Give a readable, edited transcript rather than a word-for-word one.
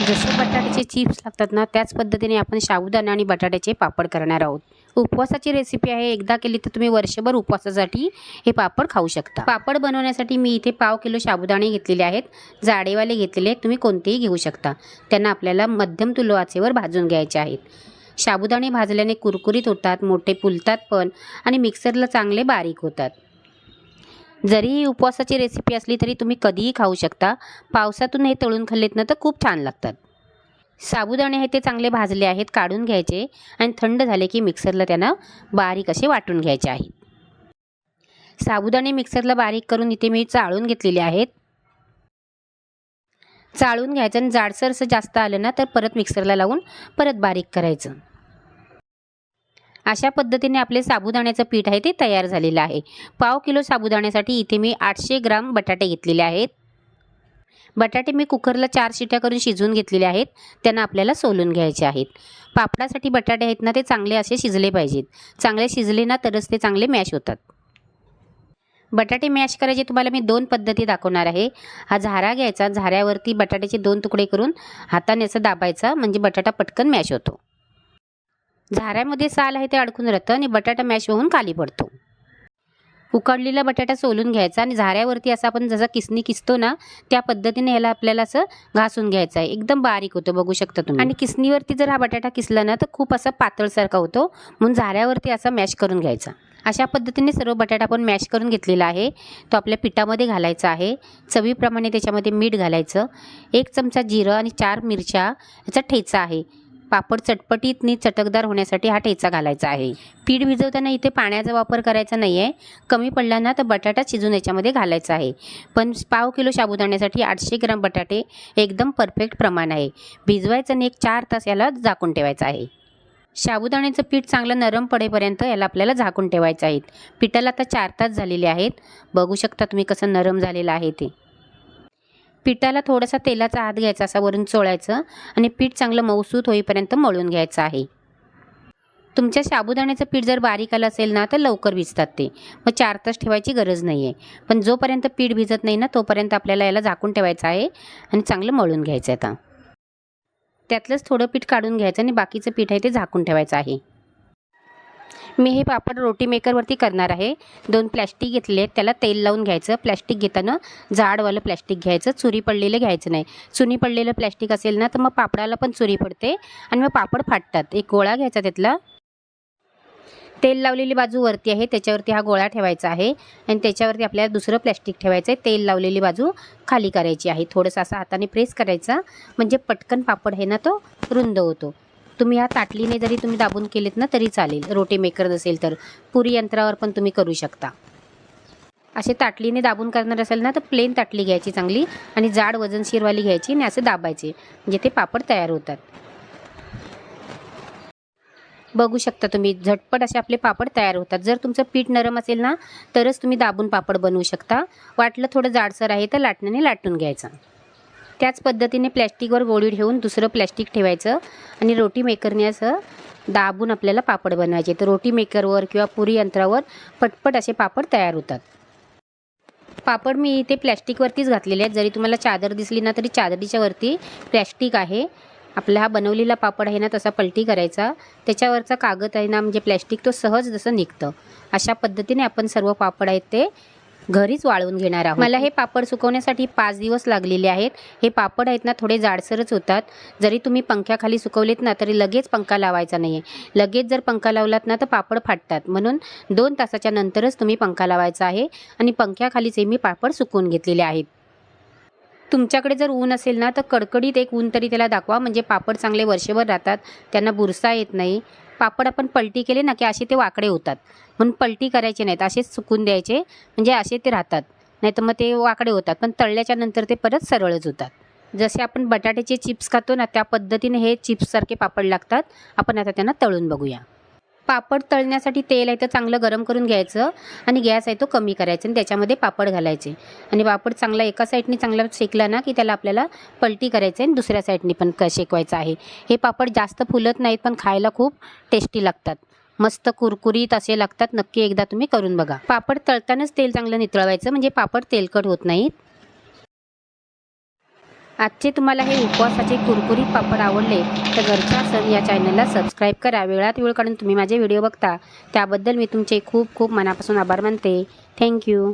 जसे बटाट्याचे चिप्स लागतात ना, त्याच पद्धतीने आपण साबुदाणा आणि बटाट्याचे पापड करणार आहोत। उपवासाची रेसिपी आहे, एकदा केली तर तुम्ही वर्षभर उपवासासाठी हे पापड खाऊ शकता। पापड बनवण्यासाठी मी इथे पाव किलो साबुदाणे घेतलेले आहेत, जाडेवाले घेतलेले आहेत, तुम्ही कोणतेही घेऊ शकता। त्यांना आपल्याला मध्यम तुलो आचेवर भाजून घ्यायचे आहेत। साबुदाणे भाजल्याने कुरकुरीत होतात, मोठे फुलतात पण आणि मिक्सरला चांगले बारीक होतात। जरी ही उपवासाची रेसिपी असली तरी तुम्ही कधीही खाऊ शकता। पावसातून हे तळून खाल्लेत ना तर खूप छान लागतात। साबुदाणे हे ते चांगले भाजले आहेत, काढून घ्यायचे आणि थंड झाले की मिक्सरला त्यांना बारीक असे वाटून घ्यायचे आहेत। साबुदाणे मिक्सरला बारीक करून इथे मी चाळून घेतलेले आहेत। चाळून घ्यायचं आणि जाडसर असं जास्त आलं ना तर परत मिक्सरला लावून परत बारीक करायचं। अशा पद्धतीने आपले साबुदाण्याचं पीठ आहे ते तयार झालेलं आहे। पाव किलो साबुदाण्यासाठी इथे मी 800 ग्राम बटाटे घेतलेले आहेत। बटाटे मी कुकरला 4 शिट्या करून शिजवून घेतलेले आहेत, त्यांना आपल्याला सोलून घ्यायचे आहेत। पापडासाठी बटाटे आहेत ना ते चांगले असे शिजले पाहिजेत, चांगले शिजले ना तरच ते चांगले मॅश होतात। बटाटे मॅश करायचे तुम्हाला मी 2 पद्धती दाखवणार आहे। हा झारा घ्यायचा, झाऱ्यावरती बटाट्याचे 2 तुकडे करून हाताने असं दाबायचा म्हणजे बटाटा पटकन मॅश होतो। झाऱ्यामध्ये साल आहे ते अडकून राहतं आणि बटाटा मॅश होऊन खाली पडतो। उकडलेला बटाटा सोलून घ्यायचा आणि झाऱ्यावरती असं आपण जसा किसणी किसतो ना त्या पद्धतीने ह्याला आपल्याला असं घासून घ्यायचं आहे, एकदम बारीक होतं बघू शकता तुम्ही। आणि किसणीवरती जर हा बटाटा किसला ना तर खूप असा पातळसारखा होतो, म्हणून झाऱ्यावरती असा मॅश करून घ्यायचा। अशा पद्धतीने सर्व बटाटा आपण मॅश करून घेतलेला आहे, तो आपल्या पिठामध्ये घालायचा आहे। चवीप्रमाणे त्याच्यामध्ये मीठ घालायचं, 1 चमचा जिरं आणि 4 मिरच्या याचा ठेचा आहे। पापड चटपटीत आणि चटकदार होण्यासाठी हा ठेचा घालायचा आहे। पीठ भिजवताना इथे पाण्याचा वापर करायचा नाही आहे, कमी पडला ना तर बटाटा शिजून याच्यामध्ये घालायचा आहे। पण पाव किलो साबुदाण्यासाठी 800 ग्राम बटाटे एकदम परफेक्ट प्रमाण आहे। भिजवायचं आणि 4 तास याला झाकून ठेवायचं आहे। साबुदाण्याचं पीठ चांगलं नरम पडेपर्यंत याला आपल्याला झाकून ठेवायचं आहे। पिठाला आता 4 तास झालेले आहेत, बघू शकता तुम्ही कसं नरम झालेलं आहे ते। पिठाला थोडासा तेलाचा हात घ्यायचा, असा वरून चोळायचं आणि पीठ चांगलं मऊसूत होईपर्यंत मळून घ्यायचं आहे। तुमच्या साबुदाण्याचं पीठ जर बारीक आलं असेल ना तर लवकर भिजतात ते, मग 4 तास ठेवायची गरज नाही आहे। पण जोपर्यंत पीठ भिजत नाही ना तोपर्यंत आपल्याला याला झाकून ठेवायचं आहे आणि चांगलं मळून घ्यायचं आहे। आता त्यातलंच थोडं पीठ काढून घ्यायचं आणि बाकीचं पीठ आहे ते झाकून ठेवायचं आहे। मी हे पापड रोटी मेकरवरती करणार आहे। 2 प्लॅस्टिक घेतले आहेत, त्याला तेल लावून घ्यायचं। प्लॅस्टिक घेताना जाडवालं प्लॅस्टिक घ्यायचं, चुरी पडलेलं घ्यायचं नाही। चुनी पडलेलं प्लॅस्टिक असेल ना तर मग पापडाला पण चुरी पडते आणि मग पापड फाटतात। एक गोळा घ्यायचा, त्यातला तेल लावलेली बाजू वरती आहे त्याच्यावरती हा गोळा ठेवायचा आहे आणि त्याच्यावरती आपल्याला दुसरं प्लॅस्टिक ठेवायचं आहे। तेल लावलेली बाजू खाली करायची आहे, थोडंसं असं हाताने प्रेस करायचा म्हणजे पटकन पापड आहे ना तो रुंद होतो। तुम्ही ह्या ताटलीने जरी तुम्ही दाबून केलेत ना तरी चालेल, रोटी मेकर नसेल तर पुरी यंत्रावर पण तुम्ही करू शकता। असे ताटलीने दाबून करणार असेल ना तर प्लेन ताटली घ्यायची चांगली आणि जाड वजनशीरवाली घ्यायची आणि असे दाबायचे म्हणजे ते पापड तयार होतात। बघू शकता तुम्ही झटपट असे आपले पापड तयार होतात। जर तुमचं पीठ नरम असेल ना तरच तुम्ही दाबून पापड बनवू शकता, वाटलं थोडं जाडसर आहे तर लाटण्याने लाटून घ्यायचं। त्याच पद्धतीने प्लॅस्टिकवर गोळी ठेवून दुसरं प्लॅस्टिक ठेवायचं आणि रोटी मेकरने असं दाबून आपल्याला पापड बनवायचे। तर रोटी मेकरवर किंवा पुरी यंत्रावर पटपट असे पापड तयार होतात। पापड मी इथे प्लॅस्टिकवरतीच घातलेले आहेत, जरी तुम्हाला चादर दिसली ना तरी चादरीच्या वरती प्लॅस्टिक आहे। आपला हा बनवलेला पापड आहे ना तसा पलटी करायचा, त्याच्यावरचा कागद आहे ना म्हणजे प्लॅस्टिक तो सहज जसं निघतं। अशा पद्धतीने आपण सर्व पापड आहेत ते घरीच वाळवून घेणार आहोत। मला हे पापड सुकवण्यासाठी 5 दिवस लागलेले आहेत। हे पापड आहेत ना थोडे जाडसरच होतात, जरी तुम्ही पंख्याखाली सुकवलेत ना तरी लगेच पंखा लावायचा नाही आहे। लगेच जर पंखा लावलात ना तर पापड फाटतात, म्हणून 2 तासाच्या नंतरच तुम्ही पंखा लावायचा आहे आणि पंख्याखालीच मी पापड सुकवून घेतलेले आहेत। तुमच्याकडे जर ऊन असेल ना तर कडकडीत एक ऊन तरी त्याला दाखवा, म्हणजे पापड चांगले वर्षभर राहतात, त्यांना बुरसा येत नाही। पापड आपण पलटी केले ना की असे ते वाकडे होतात, म्हणून पलटी करायचे नाहीत, असेच सुकून द्यायचे म्हणजे असे ते राहतात, नाहीतर मग ते वाकडे होतात। पण तळल्याच्या नंतर ते परत सरळच होतात। जसे आपण बटाट्याचे चिप्स खातो ना त्या पद्धतीने हे चिप्ससारखे पापड लागतात। आपण आता त्यांना तळून बघूया। पापड तळण्यासाठी तेल आहे तर चांगलं गरम करून घ्यायचं आणि गॅस आहे तो कमी करायचा आणि त्याच्यामध्ये पापड घालायचे आणि पापड चांगला एका साईडनी चांगला शेकला ना की त्याला आपल्याला पलटी करायचं आणि दुसऱ्या साईडनी पण शेकवायचं आहे। हे पापड जास्त फुलत नाहीत पण खायला खूप टेस्टी लागतात, मस्त कुरकुरीत असे लागतात। नक्की एकदा तुम्ही करून बघा। पापड तळतानाच तेल चांगलं नितळवायचं म्हणजे पापड तेलकट होत नाहीत। आजचे तुम्हाला हे उपवासाचे कुरकुरीत पापड आवडले तर घरच्या सण या चॅनलला सबस्क्राईब करा. वेळात वेळ काढून तुम्ही माझे व्हिडिओ बघता त्याबद्दल मी तुमचे खूप खूप मनापासून आभार मानते. थँक्यू.